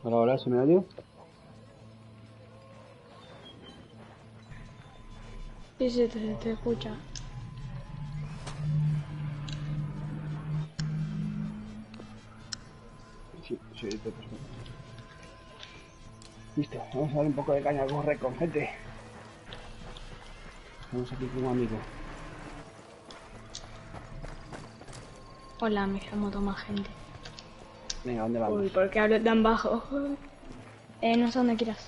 Hola, hola, ¿se me oye? Sí, sí, te escucha. Sí, sí, te perfecto. Listo, vamos a dar un poco de caña al corre con gente. Estamos aquí con un amigo. Hola, me llamo Toma Gente. Venga, ¿dónde vamos? Uy, ¿por qué hablo tan bajo? No sé dónde quieras.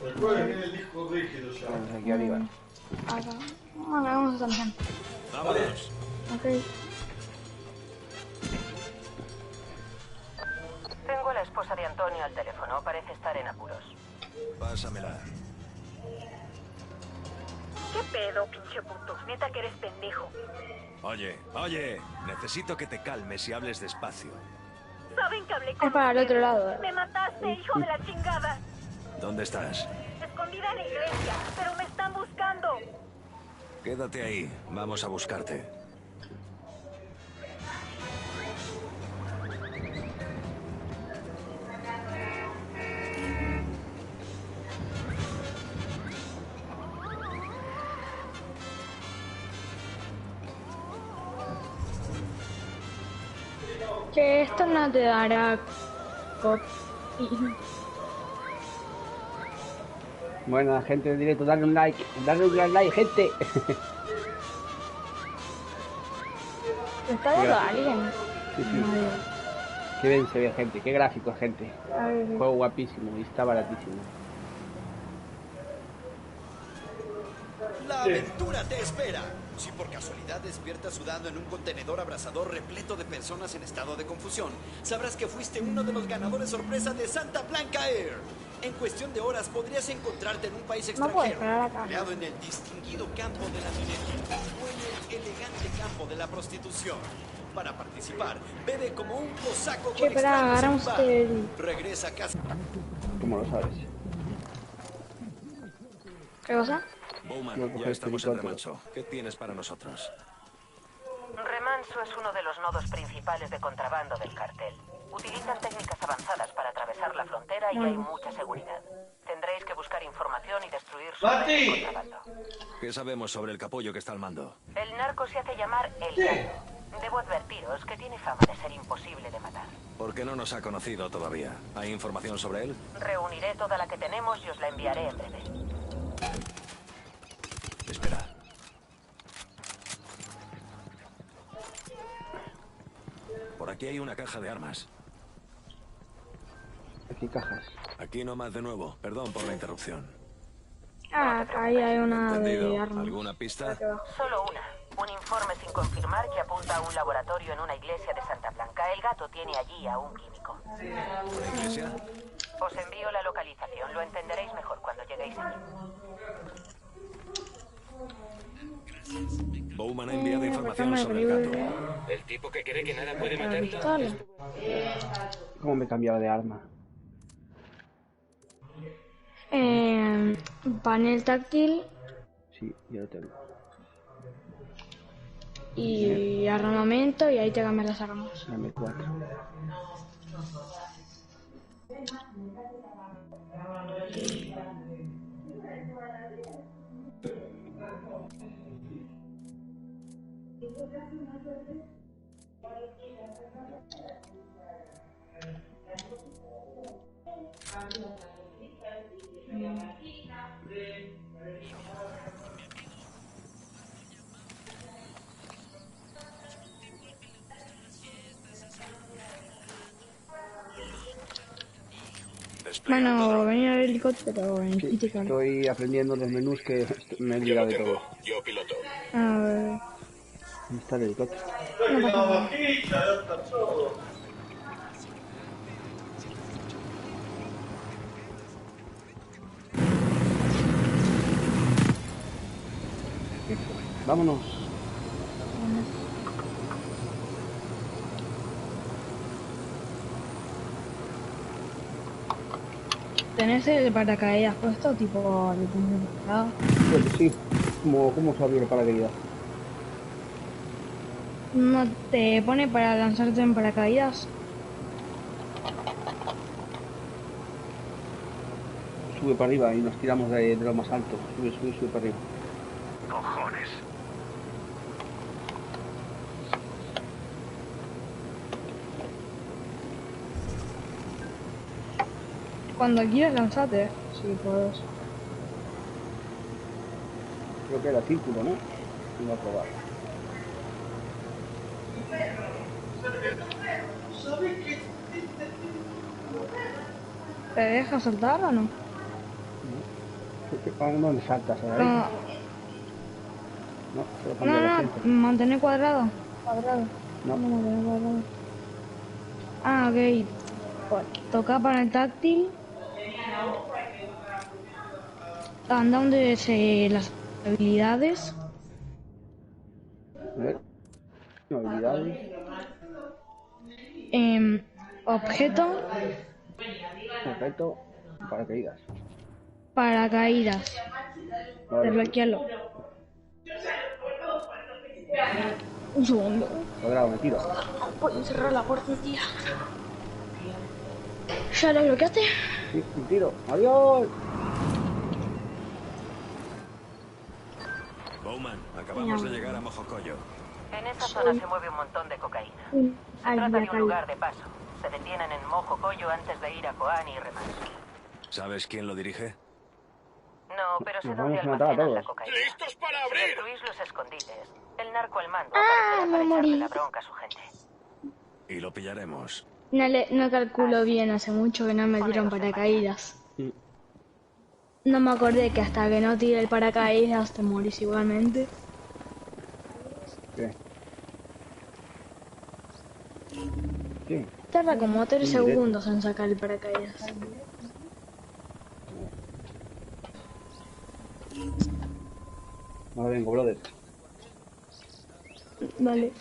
Recuerda que tiene el disco rígido ya. Vamos aquí arriba. Acá. Bueno, vamos a San Juan. Vámonos. Ok. Tengo a la esposa de Antonio al teléfono. Parece estar en apuros. Pásamela. ¿Qué pedo, pinche puto? Neta que eres pendejo. Oye, necesito que te calmes y hables despacio. ¿Saben que hablé con Es para el otro lado. Me mataste, hijo de la chingada. ¿Dónde estás? Escondida en la iglesia, pero me están buscando. Quédate ahí, vamos a buscarte. Que esto no te dará copy. Bueno, gente del directo, darle un like, gente. ¿Te está viendo alguien? Sí, sí. Madre. Qué bien se ve, gente, qué gráficos, gente. A ver, Juego guapísimo y está baratísimo. La aventura te espera. Si por casualidad despiertas sudando en un contenedor abrasador repleto de personas en estado de confusión, sabrás que fuiste uno de los ganadores sorpresa de Santa Blanca Air. En cuestión de horas podrías encontrarte en un país No puedo extranjero, esperar acá. empleado en el distinguido campo de la minería o en el elegante campo de la prostitución. Para participar, bebe como un cosaco Che, con espera, extraños en agarramos un bar. el... Regresa a casa. ¿Cómo lo sabes? ¿Qué cosa? Bowman, Voy a ya coger estamos este en helicóptero. remanso. ¿Qué tienes para nosotros? Remanso es uno de los nodos principales de contrabando del cartel. Utilizan técnicas avanzadas para atravesar la frontera y hay mucha seguridad. Tendréis que buscar información y destruir su red de contrabando. ¿Qué sabemos sobre el capullo que está al mando? El narco se hace llamar El Gato. Debo advertiros que tiene fama de ser imposible de matar. ¿Por qué no nos ha conocido todavía? ¿Hay información sobre él? Reuniré toda la que tenemos y os la enviaré en breve. Espera. Por aquí hay una caja de armas. Aquí cajas. Aquí nomás de nuevo. Perdón por la interrupción. Ah, ahí hay una de ¿Entendido? armas. ¿Alguna pista? Solo una. Un informe sin confirmar que apunta a un laboratorio en una iglesia de Santa Blanca. El Gato tiene allí a un químico. ¿Una iglesia? Os envío la localización. Lo entenderéis mejor cuando lleguéis allí. Bowman ha enviado información sobre el gato. El tipo que cree que nada puede La matarlo. pistola. ¿Cómo me he cambiado de arma? Panel táctil Sí, ya lo tengo. y armamento y ahí te cambias las armas. Dame 4. Bueno, venía el helicóptero en Sí, critical. estoy aprendiendo los menús que me he olvidado de todo. Yo piloto. A ver. ¿Dónde está el helicóptero? Una bajita, ya está todo. Vámonos. ¿Tenés el paracaídas puesto? Tipo, le tenés preparado. Pues sí, ¿cómo se abrió el paracaídas? ¿No te pone para lanzarte en paracaídas? sube para arriba y nos tiramos de lo más alto. Sube, sube, sube para arriba. Cojones. Cuando quieras lanzate, si puedes. Creo que era círculo, ¿no? Voy a probar. ¿Te deja saltar o no? ¿Dónde saltas? ¿Ahí? No, No, solo cambia de no, asiento. mantener cuadrado. Cuadrado. No. No, mantener cuadrado. Ah, ok. Pues, toca para el táctil. Anda donde se las habilidades. A ver. Habilidades. Objeto, Perfecto. Paracaídas. paracaídas. Vale. Desbloquealo. Un segundo. Cuadrado, me tiro. Voy a cerrar la puerta, tía. ¿Ya lo bloqueaste? Sí, me tiro. ¡Adiós! Bowman, acabamos de llegar a Mojocoyo. En esa zona se mueve un montón de cocaína. Se Ay, trata ya de un caí. lugar de paso. Se detienen en Mojocoyo antes de ir a Koani y Remanso. ¿Sabes quién lo dirige? No, pero sé Nos dónde vamos a matar a almacenan la todos. cocaína. ¡Listos para Si abrir! destruís los escondites, el narco al mando Ah, aparecerá me para echarle morí. la bronca a su gente. Y lo pillaremos. No calculo bien, hace mucho que no me dieron paracaídas. Sí. No me acordé que hasta que no tire el paracaídas te morís igualmente. ¿Qué? ¿Qué? Tarda como 3 Sí, directo. segundos en sacar el paracaídas. Ahora vengo, brother. Vale.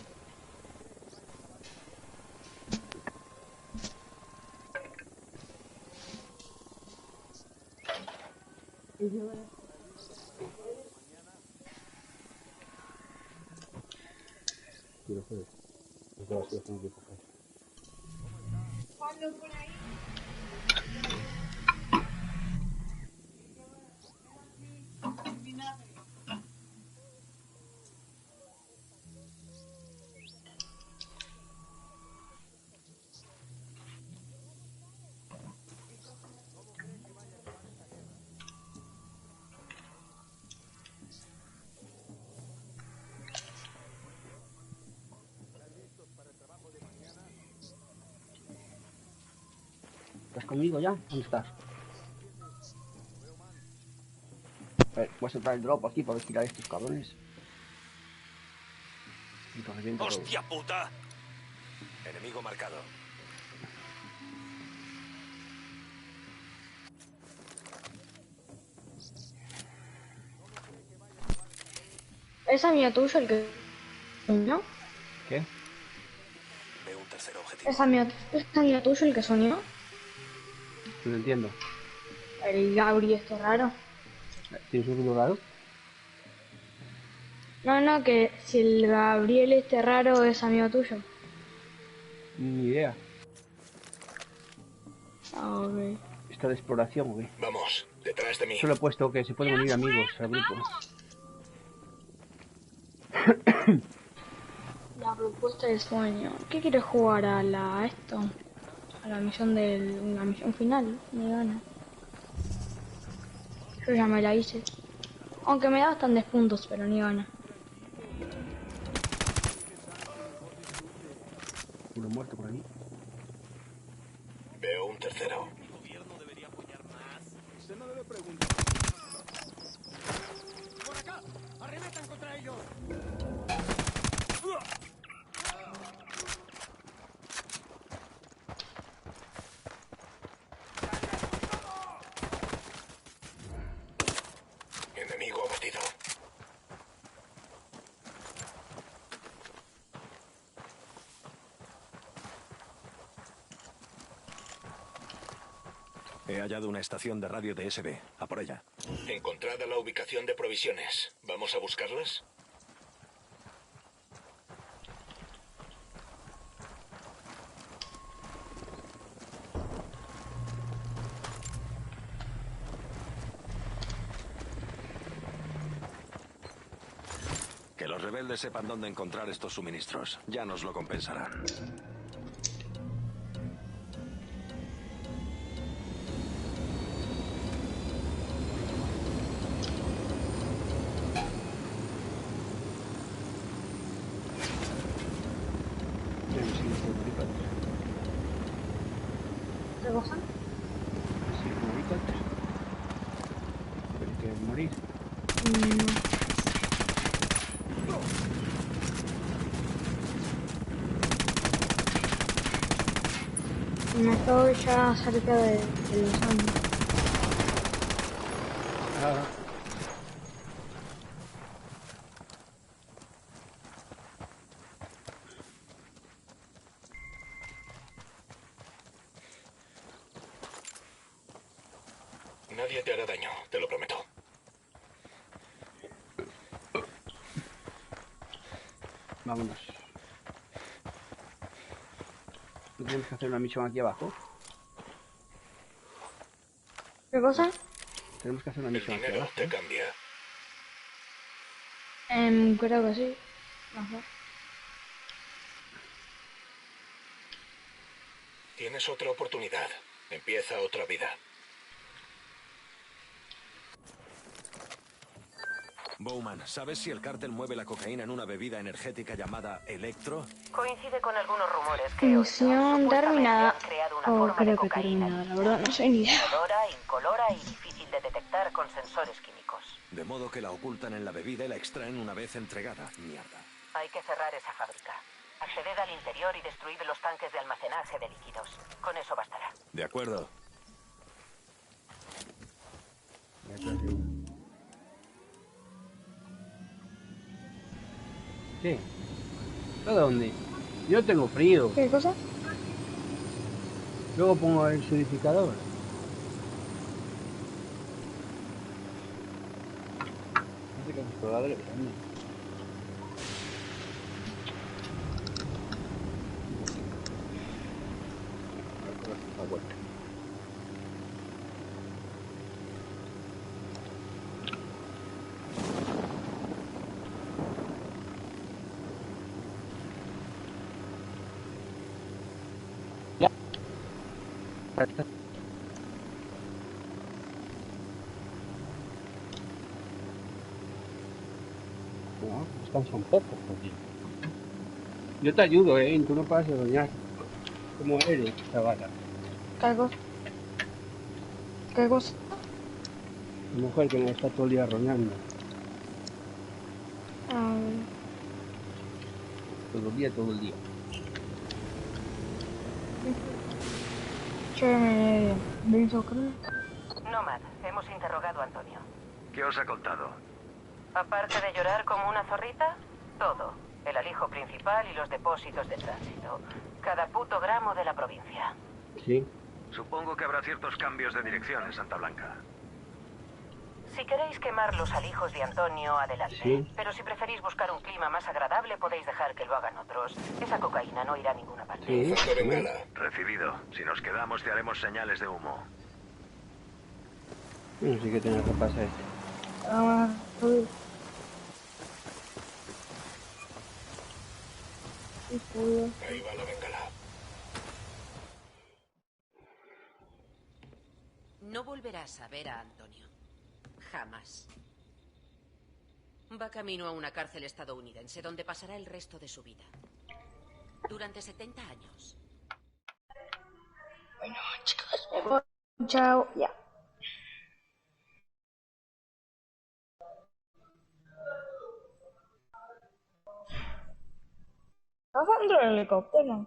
Quiero hacer. No te vas a hacer un poco. ¿Estás conmigo ya? ¿Dónde estás? A ver, voy a soltar el drop aquí para vigilar a estos cabrones. Y que reviento todo. ¡Hostia puta! Enemigo marcado. ¿Es amigo tuyo el que soñó? ¿Qué? Veo un tercer objetivo. ¿Es amigo tuyo el que soñó? No entiendo. El Gabri esto raro. ¿Tienes un ruido raro? No, que si el Gabriel este raro es amigo tuyo. Ni idea. Ah, ok. ¿Está de exploración o qué? Vamos, detrás de mí. Solo he puesto que se pueden unir amigos al grupo. La propuesta de sueño. ¿Qué quieres jugar a esto? A la misión la misión final, me gana. Yo ya me la hice. Aunque me da bastantes puntos, pero ni gana. Uno muerto por ahí. Veo un tercero. Enemigo abatido. He hallado una estación de radio de SB. A por ella. Encontrada la ubicación de provisiones. ¿Vamos a buscarlas? los rebeldes sepan dónde encontrar estos suministros. Ya nos lo compensarán. ¿Qué cosa? Sí, como helicóptero. Pero hay que morir. Me estoy ya cerca de los años. Ah, Nadie te hará daño, te lo prometo. vámonos. ¿No tenemos que hacer una misión aquí abajo? ¿Qué cosa? Tenemos que hacer una El misión aquí dinero abajo. te cambia. Creo que sí. No sé. Tienes otra oportunidad. Empieza otra vida. Bowman, ¿sabes si el cártel mueve la cocaína en una bebida energética llamada Electro? Coincide con algunos rumores que he oído. Misión Supuestamente terminada. han creado una O forma de creo que cocaína terminada, la verdad, no sé ni idea. inodora, incolora y difícil de detectar con sensores químicos. De modo que la ocultan en la bebida y la extraen una vez entregada. Mierda. Hay que cerrar esa fábrica. Acceded al interior y destruid los tanques de almacenaje de líquidos. Con eso bastará. De acuerdo. Ya creo que uno. ¿Qué? ¿A dónde? Yo tengo frío. ¿Qué cosa? Luego pongo el surificador. No sé qué exploradores grande. La vuelta. No, descansa un poco, joder. Yo te ayudo, tú no paras de soñar. ¿Cómo eres, chavala? ¿Qué cosa? ¿Qué cosa? Tu mujer que no está todo el día roñando. Todo el día. Che, me hizo creer. Nomad, hemos interrogado a Antonio. ¿Qué os ha contado? Aparte de llorar como una zorrita, todo. El alijo principal y los depósitos de tránsito. Cada puto gramo de la provincia. Sí. Supongo que habrá ciertos cambios de dirección en Santa Blanca. Si queréis quemar los alijos de Antonio, adelante. Sí. Pero si preferís buscar un clima más agradable, podéis dejar que lo hagan otros. Esa cocaína no irá a ninguna parte. Sí. Enfoque bengala. Recibido. Si nos quedamos te haremos señales de humo. No sé qué tenga que pasar. Ahí va la bengala. No volverás a ver a Antonio. Jamás. Va camino a una cárcel estadounidense donde pasará el resto de su vida. Durante 70 años. Bueno, chicos, me voy. Chao, ya. ¿Estás dentro del helicóptero?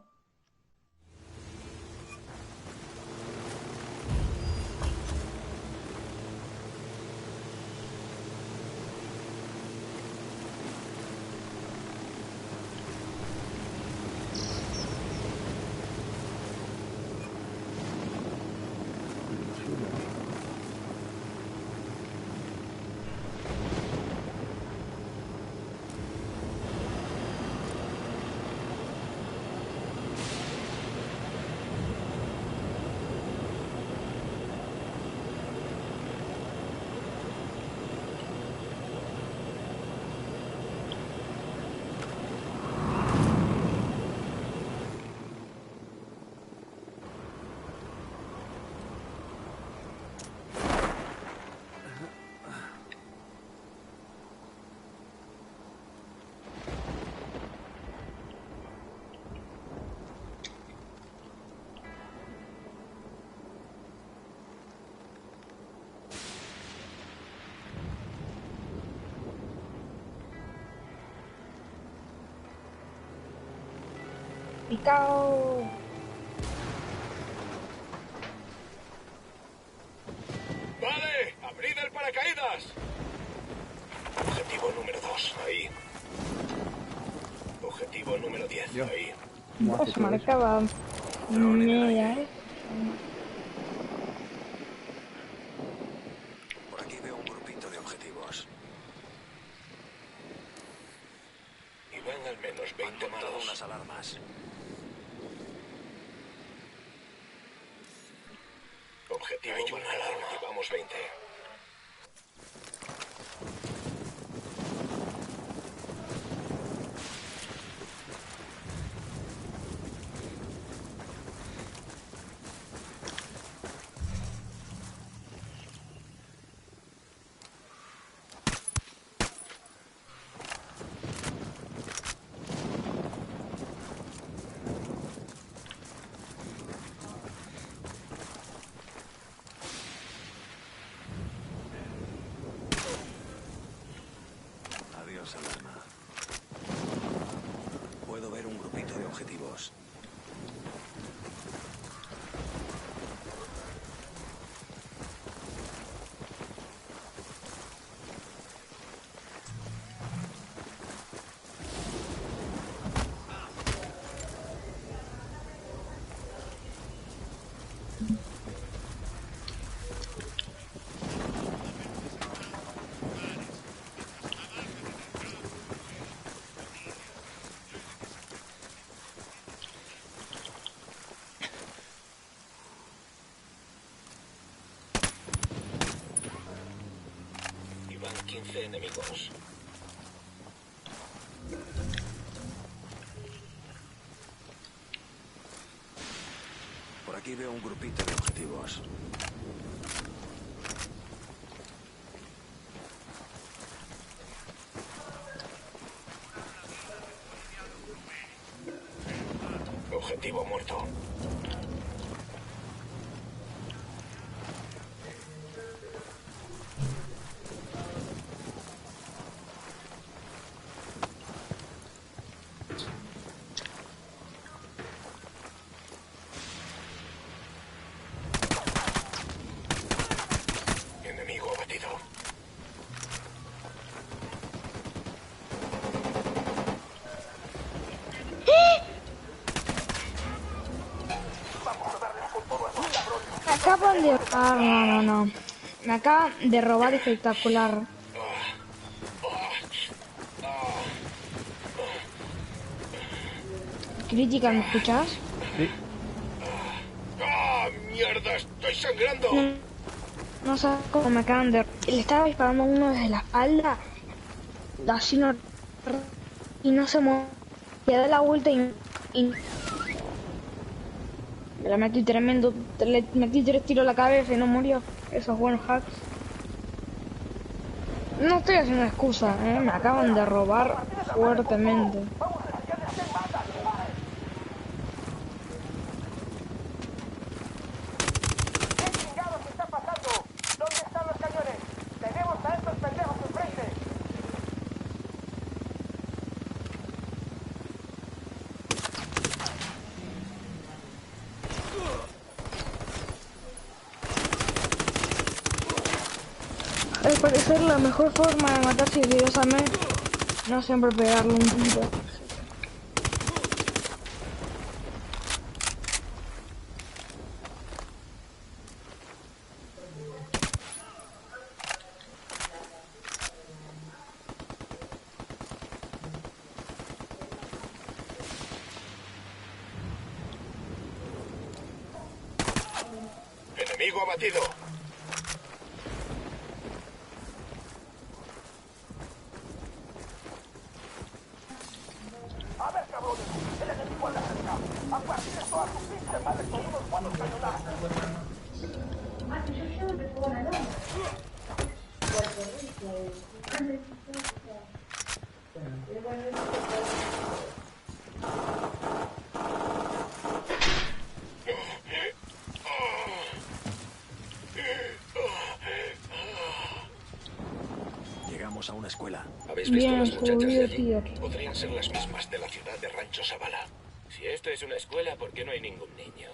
Picao. ¡Vale! ¡Abrid el paracaídas! Objetivo número 2, ahí. Objetivo número 10, Yo. ahí. Pues marcaba media, Por aquí veo un grupito de objetivos. Y van al menos Han 20 montado malos. unas alarmas. Objetivo marcado. Llevamos 20. Adiós, alarma. Puedo ver un grupito de objetivos. Y van 15 enemigos. Por aquí veo un grupito de objetivos. Objetivo muerto. Enemigo abatido. Me acaban de... no. Me acaban de robar espectacular. Crítica, ¿me escuchas? Sí. ¡Ah, mierda! ¡Estoy sangrando! No sé cómo me acaban de... Le estaba disparando a uno desde la espalda. Así no... Y no se mueve. Le da la vuelta y... Le metí tremendo... Le metí 3 tiros a la cabeza y no murió. Esos buenos hacks. No estoy haciendo excusa, me acaban de robar fuertemente. Al parecer la mejor forma de matar sigilosamente no siempre pegarle un tiro. Enemigo abatido. Llegamos a una escuela. ¿Habéis visto Bien, las muchachas de jodido, allí? tío. Podrían ser las mismas de la ciudad de Rancho Zavala. Si esto es una escuela, ¿por qué no hay ningún niño?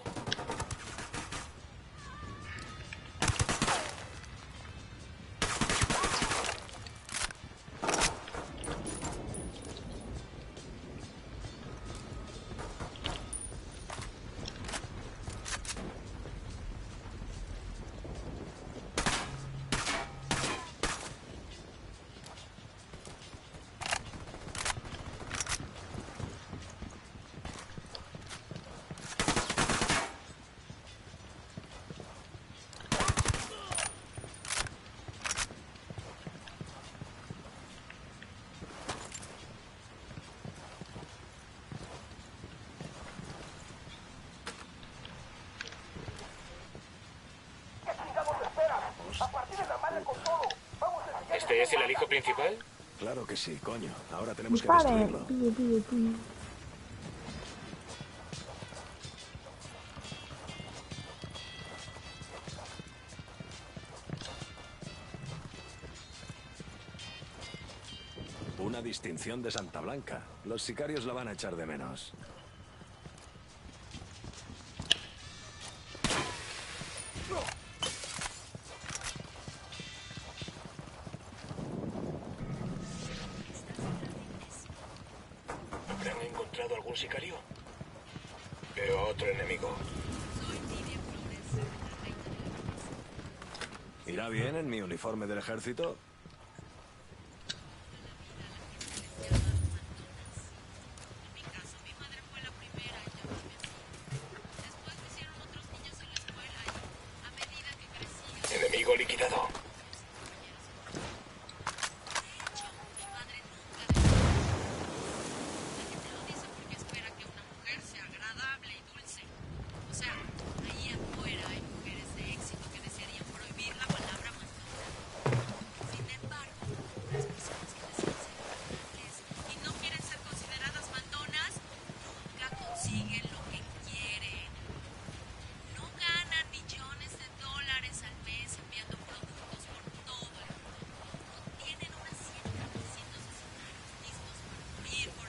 ¿Este es el alijo principal? Claro que sí, coño. Ahora tenemos que Dispare. destruirlo. Pille. Una distinción de Santa Blanca. Los sicarios la van a echar de menos. ¿Habrán encontrado algún sicario? Veo otro enemigo. ¿Irá bien en mi uniforme del ejército? Enemigo liquidado.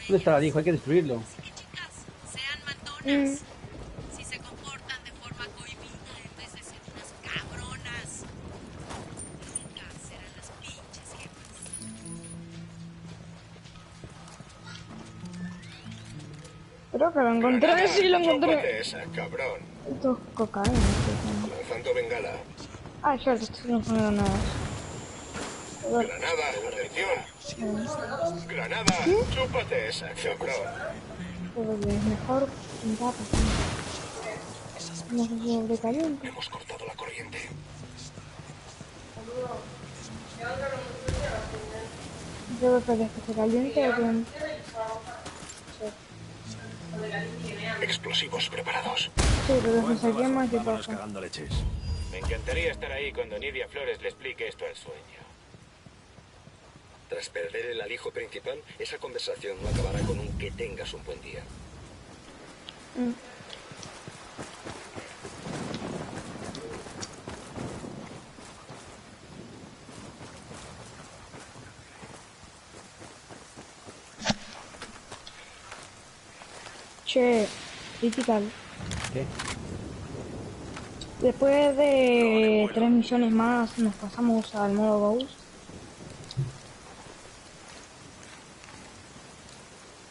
¿Dónde está el alijo? Hay que destruirlo. Mm. Si se comportan de forma cohibida en vez de ser unas cabronas, nunca serán las pinches jefas. Creo que lo encontré, sí lo encontré. Chúpate esa, cabrón. Esto es cocaína. Lanzando bengala. Ah, cierto, estoy poniendo nada. Granada, atención. Granada, chúpate esa, cabrón. Pero que es mejor pintar no se sobrecaliente. Hemos cortado la corriente. Yo creo que se caliente o que... Explosivos preparados. Sí, pero que se quema, ¿qué Vámonos pasa? cagando leches. Me encantaría estar ahí cuando Nidia Flores le explique esto al sueño. Tras perder el alijo principal, esa conversación no acabará con un que tengas un buen día. Che, Critical. ¿Qué? Después de 3 misiones más nos pasamos al modo Ghost.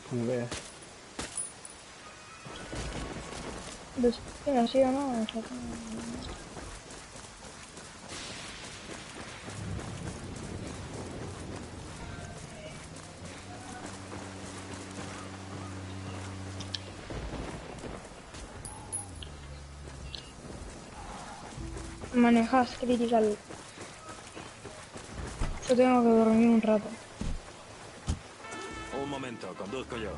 Como veas. Que no siga, ¿no? Manejas Critical. Yo tengo que dormir un rato. Un momento, conduzco yo.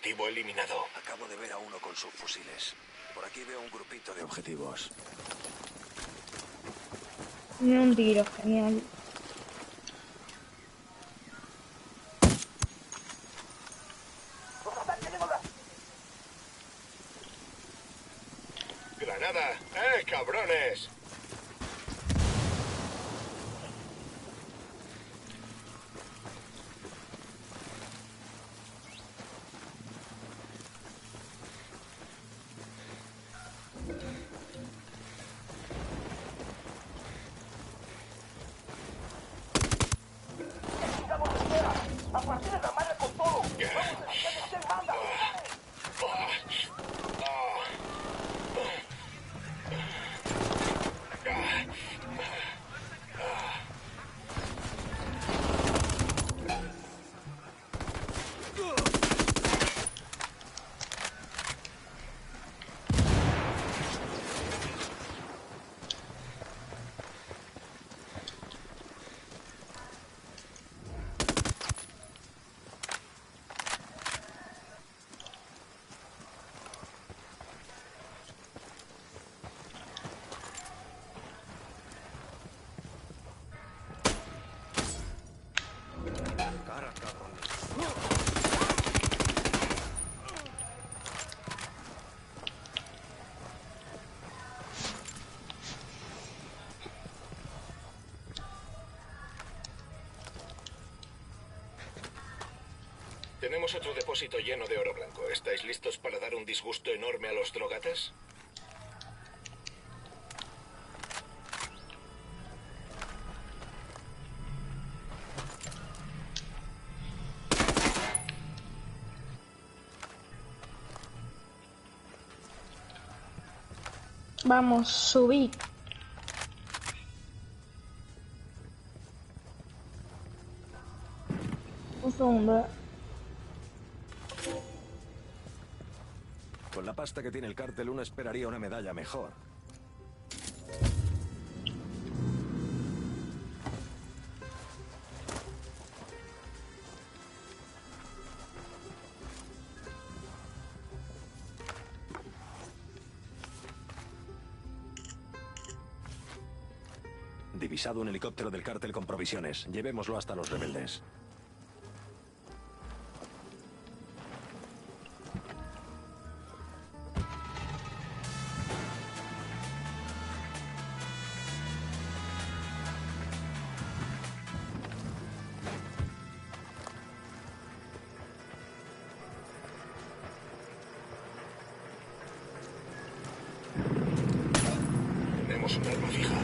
Objetivo eliminado. Acabo de ver a uno con sus fusiles. Por aquí veo un grupito de objetivos. Ni un tiro, genial. ¡Granada! Cabrones! Tenemos otro depósito lleno de oro blanco. ¿Estáis listos para dar un disgusto enorme a los drogatas? Vamos, subí. Un segundo. Con la pasta que tiene el cártel, uno esperaría una medalla mejor. Divisado un helicóptero del cártel con provisiones. Llevémoslo hasta los rebeldes. Tenemos un arma fija.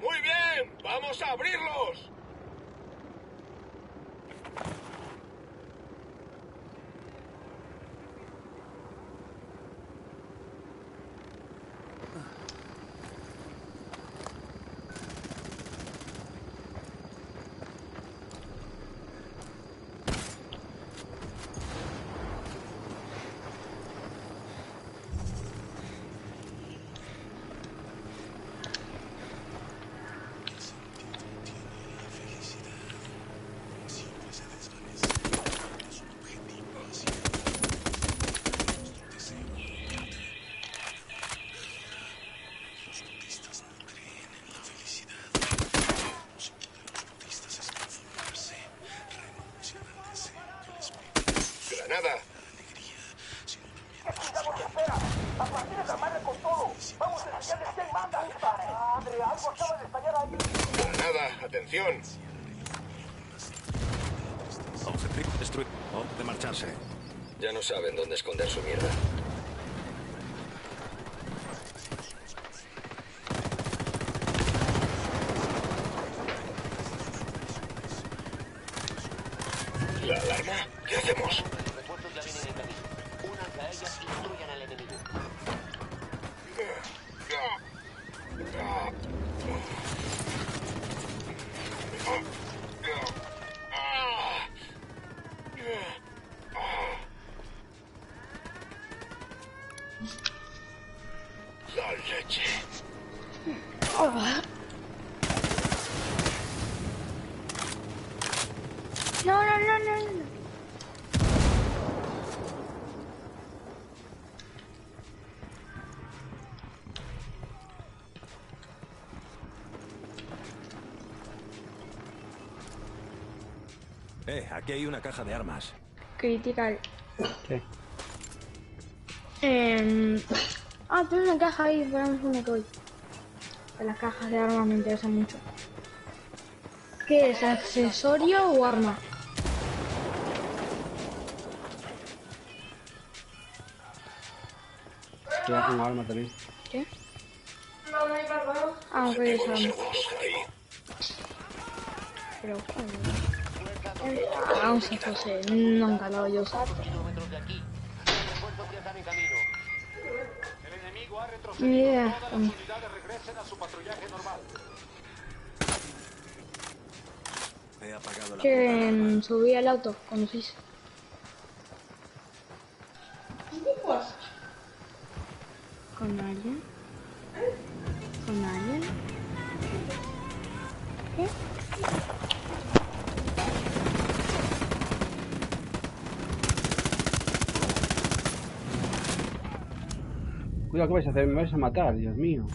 ¡Muy bien! ¡Vamos a abrirlos! ¡Granada! ¡Granada! ¡Atención! Objetivo destruido. Hora de marcharse. Ya no saben dónde esconder su mierda. ¿La alarma? ¿Qué hacemos? Los refuerzos ya vienen en camino. Únanse a ellas y destruyan al enemigo. La leche. No, no, no, no, no. Aquí hay una caja de armas. Critical. ¿Qué? Tengo una caja ahí, esperamos una que voy. Las cajas de armas me interesan mucho. ¿Qué es? ¿Accesorio o arma? Te da como arma también. ¿Qué? Ok, es arma. Pero vamos a José, nunca lo voy a usar. Kilómetros de aquí. Los refuerzos ya están en camino. El enemigo ha Ni retrocedido. idea. Todas las unidades regresen a su patrullaje normal. He apagado la Que subí al auto, conducís. ¿Con alguien? ¿Con alguien? ¿Qué? Cuidado, ¿qué vais a hacer? Me vais a matar, Dios mío.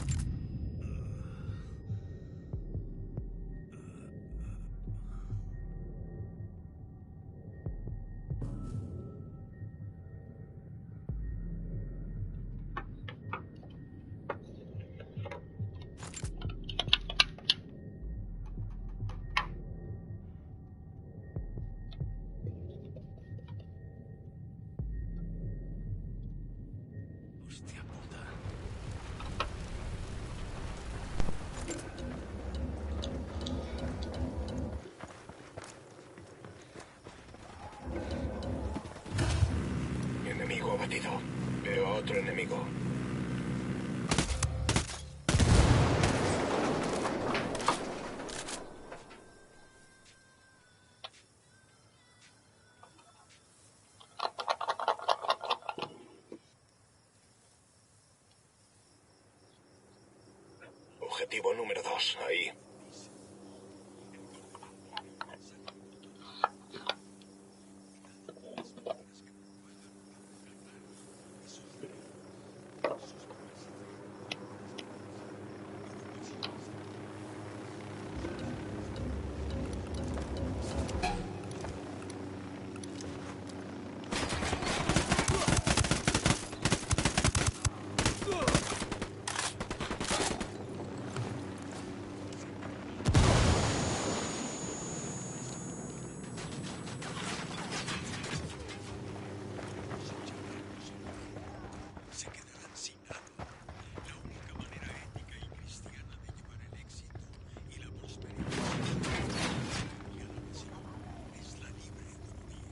Hostia puta. Enemigo abatido. Veo a otro enemigo. Objetivo número 2, ahí. Se quedarán sin nada. La única manera ética y cristiana de llevar el éxito y la prosperidad y a la nación es la libre economía.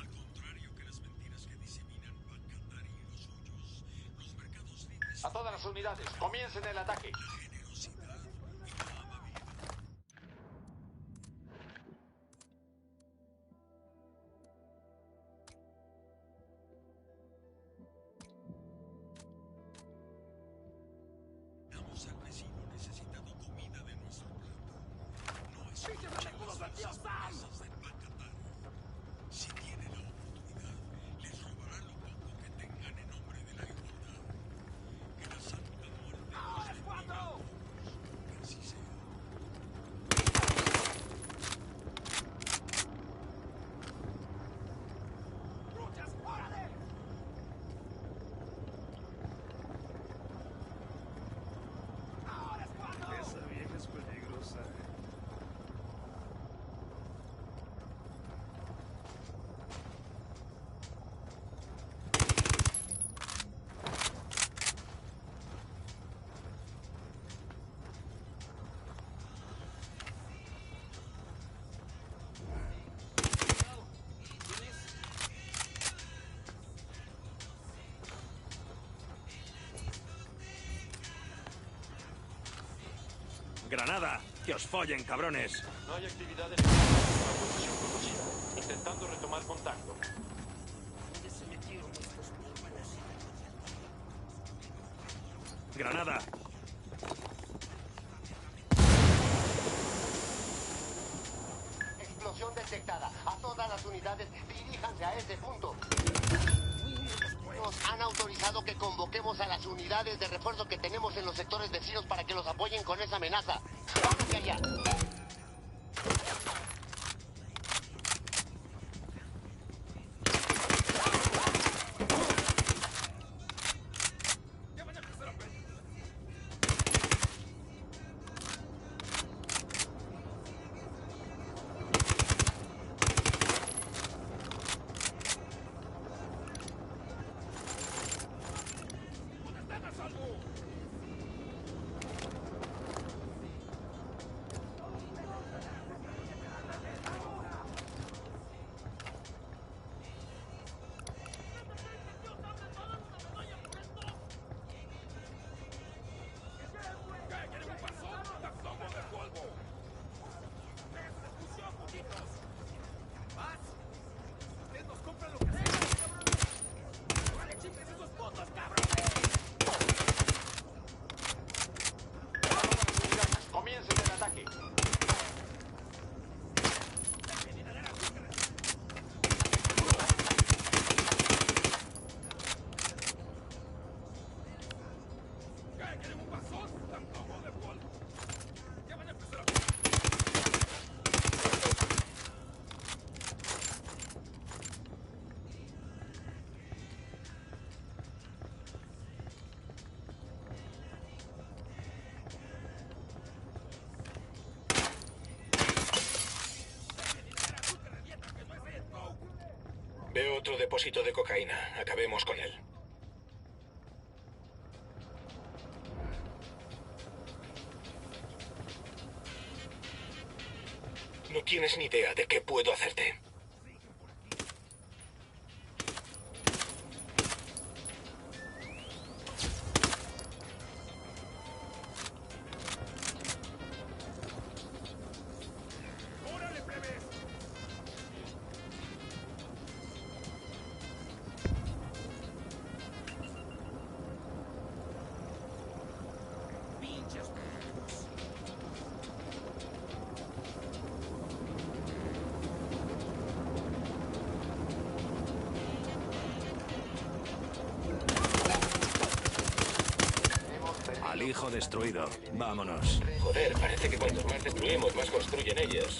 Al contrario que las mentiras que diseminan Bancatari y los suyos, los mercados libres... A todas las unidades, comiencen el ataque. La generosidad y la amabilidad. Damos al vecino necesitado comida de nuestro plato. No escuchen las falsas promesas del Bancatari. Si tiene la oportunidad, les robará lo poco que tengan en nombre de la igualdad. Que la santa muerte los bendiga a todos. ¡Granada! ¡Que os follen, cabrones! No hay actividad en la posición conocida. Intentando retomar contacto. ¡Granada! Explosión detectada. A todas las unidades, diríjanse a ese punto. Nos han autorizado que convoquemos a las unidades de refuerzo que tenemos en los sectores vecinos para que los apoyen con esa amenaza. ¡Vamos hacia allá! Comiencen el ataque. Veo otro depósito de cocaína. Acabemos con él. No tienes ni idea de qué puedo hacerte. Al hijo destruido. Vámonos. Joder, parece que cuantos más destruimos, más construyen ellos.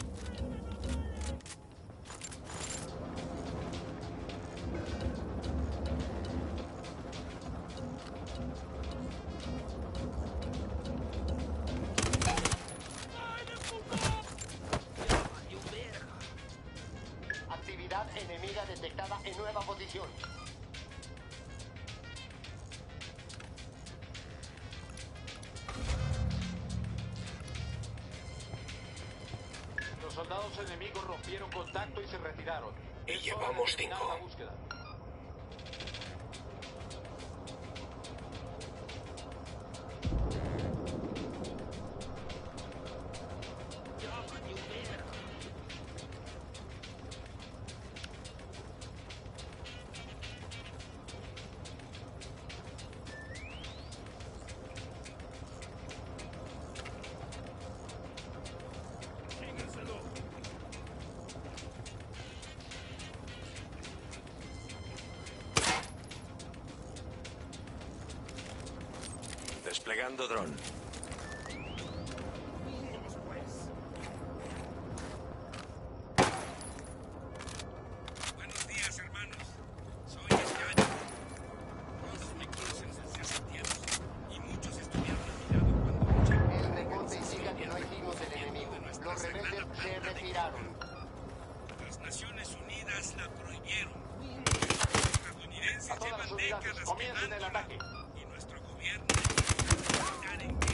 Actividad enemiga detectada en nueva posición. Los soldados enemigos rompieron contacto y se retiraron. Y llevamos 5. La búsqueda. Desplegando dron. Buenos días, hermanos. Soy Escaño. Todos me quieren sensaciones y muchos estuvieron a mi lado cuando luché. El reporte indica que no hay signos del enemigo. Los rebeldes se retiraron. Las Naciones Unidas la prohibieron. Los estadounidenses A todas las llevan unidades, décadas comiencen el pegándola. ataque. Y nuestro gobierno en qué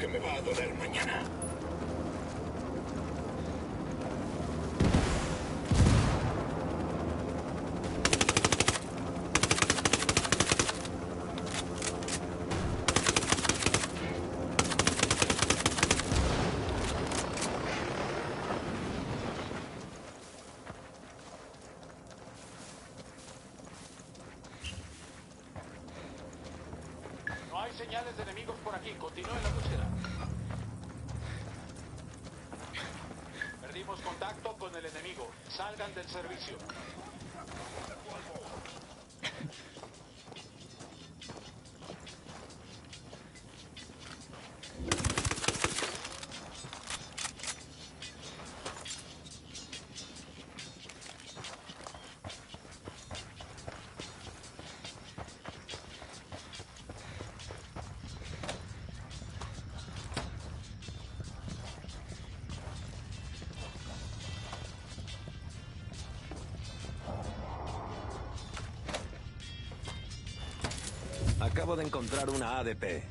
que me va a doler mañana. No hay señales de enemigos por aquí. Continúen la búsqueda. Perdimos contacto con el enemigo. Salgan del servicio. Acabo de encontrar una ADP.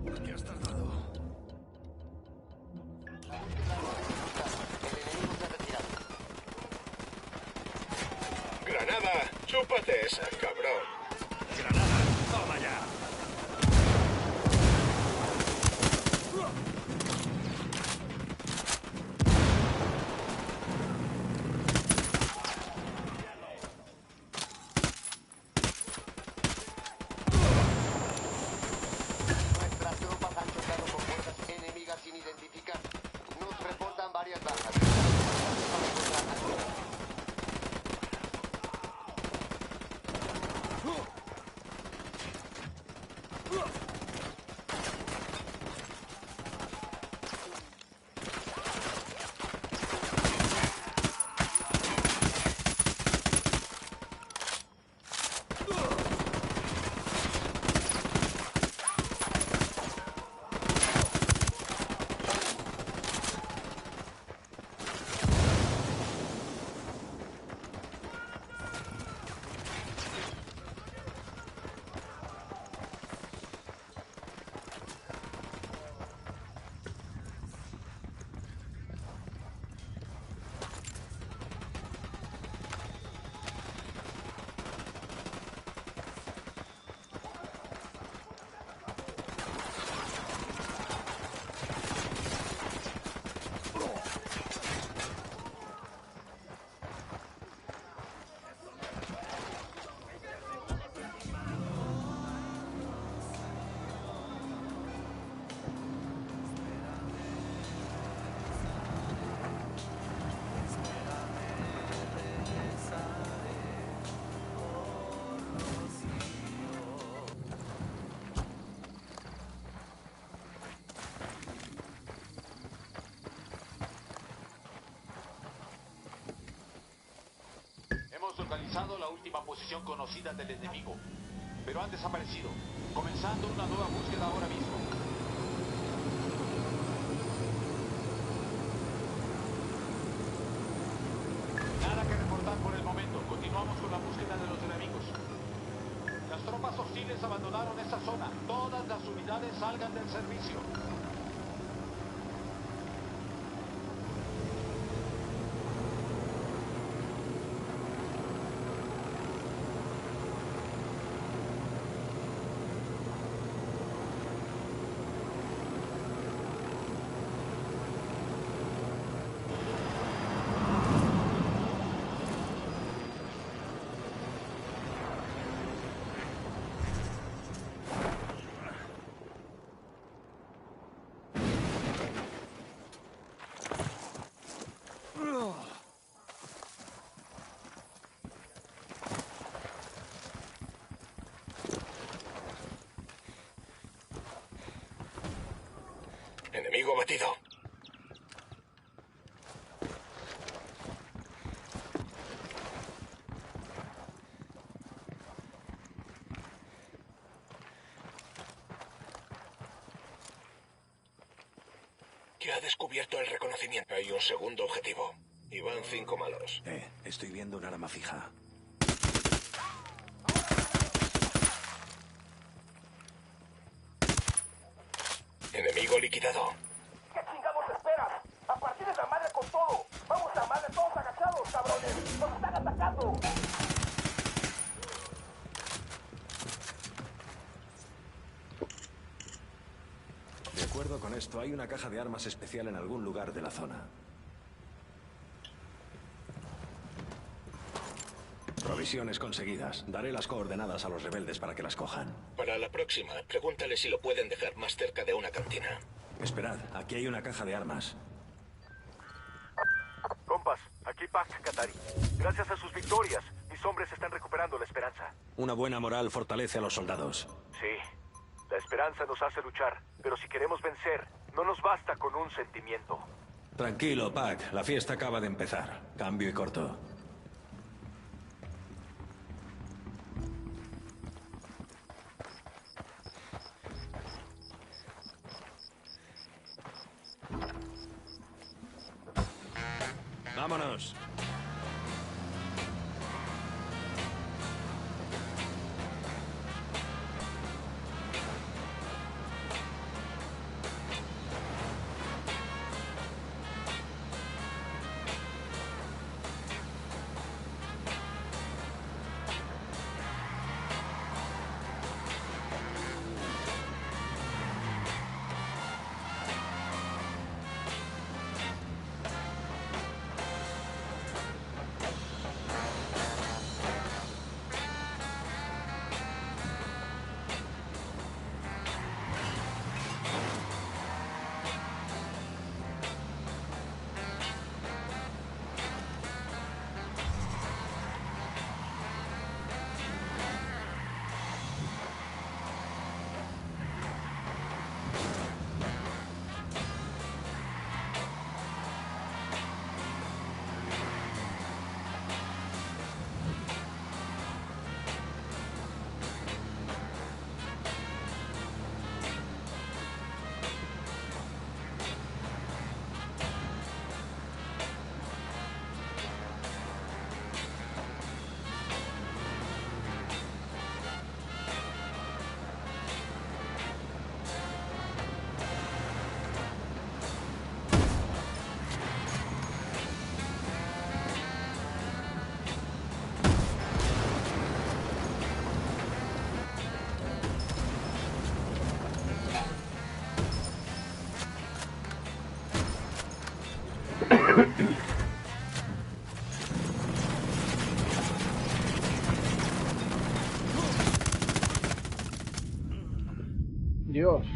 ¿Por qué has tardado? ¡Granada! ¡Chúpate esa, cabrón! ¡Granada! ¡Toma ya! Nuestras tropas han chocado con fuerzas enemigas sin identificar. Nos reportan varias bajas. Hemos localizado la última posición conocida del enemigo, pero han desaparecido, comenzando una nueva búsqueda ahora mismo. salgan del servicio. Enemigo abatido. Ya ha descubierto el reconocimiento. Hay un segundo objetivo. Y van 5 malos. Estoy viendo un arma fija. Enemigo liquidado. ¿Qué chingados esperas? ¡A partir de la madre con todo! ¡Vamos a madre todos agachados, cabrones! ¡Nos están atacando! De acuerdo con esto, hay una caja de armas especial en algún lugar de la zona. Provisiones conseguidas. Daré las coordenadas a los rebeldes para que las cojan. Para la próxima, pregúntale si lo pueden dejar más cerca de una cantina. Esperad, aquí hay una caja de armas. Compas, aquí Pax Katari. Gracias a sus victorias, mis hombres están recuperando la esperanza. Una buena moral fortalece a los soldados. Sí, la esperanza nos hace luchar, pero si queremos vencer, no nos basta con un sentimiento. Tranquilo, Pac. La fiesta acaba de empezar. Cambio y corto. ¡Vámonos! Dios.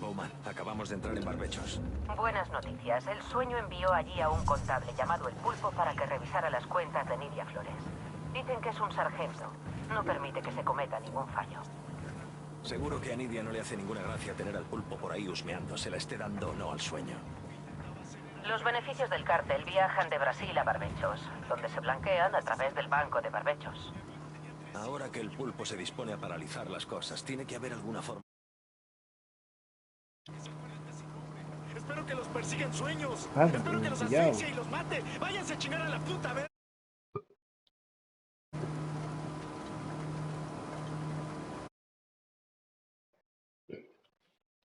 Bowman, acabamos de entrar en Barbechos. Buenas noticias. El sueño envió allí a un contable llamado El Pulpo para que revisara las cuentas de Nidia Flores. Dicen que es un sargento. No permite que se cometa ningún fallo. Seguro que a Nidia no le hace ninguna gracia tener al Pulpo por ahí husmeando, se la esté dando o no al sueño. Los beneficios del cártel viajan de Brasil a Barbechos, donde se blanquean a través del banco de Barbechos. Ahora que el Pulpo se dispone a paralizar las cosas, tiene que haber alguna forma. Espero que los persigan sueños. Ah, Espero que los pillado. asfixie y los mate. Váyanse a chingar a la puta, a ver.